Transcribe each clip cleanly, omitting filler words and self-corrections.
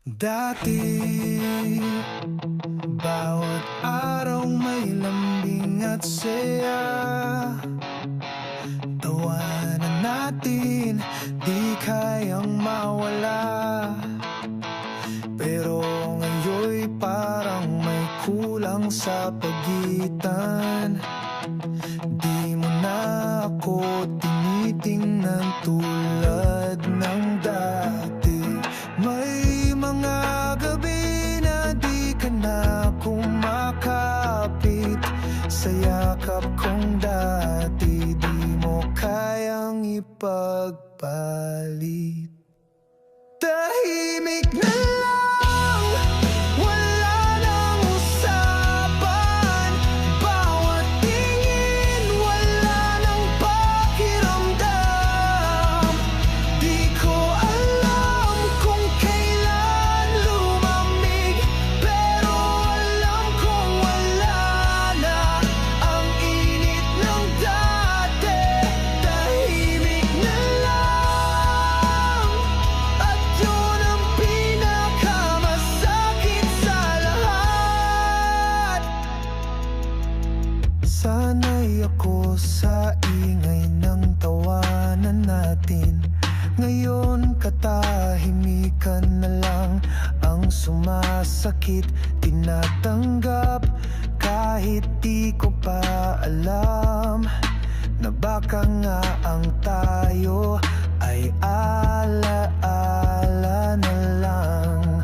Dati, bawat araw may lambing at saya. Tawanan natin, di kayang mawala. Pero ngayon'y parang may kulang sa pagitan. Di mo na ako tinitingnan tulad ng dati. May mga gabi na di ka na kumakapit sa yakap kong dati. Di mo kayang ipagpalit. Tahimik na lang, wala nang usapan. Bawat tingin, wala nang pakiramdam. Di ko alam kung kailan lumamig, pero alam kong wala na ang init ng dati. Tahimik na lang, at yun ang pinakamasakit sa lahat. Sana'y ako sa ingay ng tawanan natin. Ngayon katahimikan na lang ang sumasakit. Tinatanggap kahit di ko pa alam na baka nga ang tayo ay alaala na lang.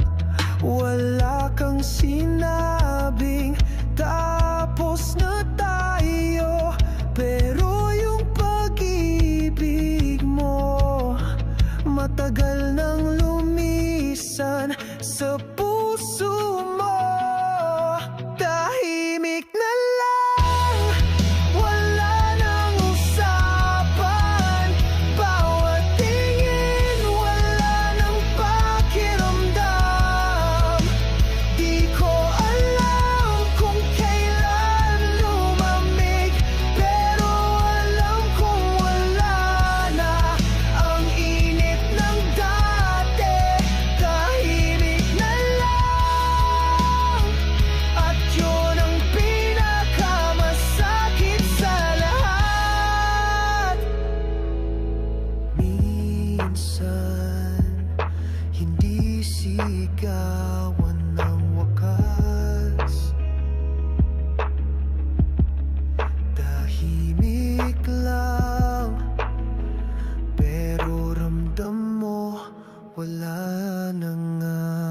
Wala kang sinabing tapos na tayo, pero yung pag-ibig mo matagal nang lumisan sa puso mo. Tahimik na lang, wala nang usapan. Bawat tingin, wala nang pakiramdam. Di ko alam kung kailan lumamig, pero alam kong wala na ang init ng dati. Tahimik na lang, at yun ang pinakamasakit sa lahat. Minsan, hindi sigawan ng wakas. Tahimik lang, pero ramdam mo wala na nga.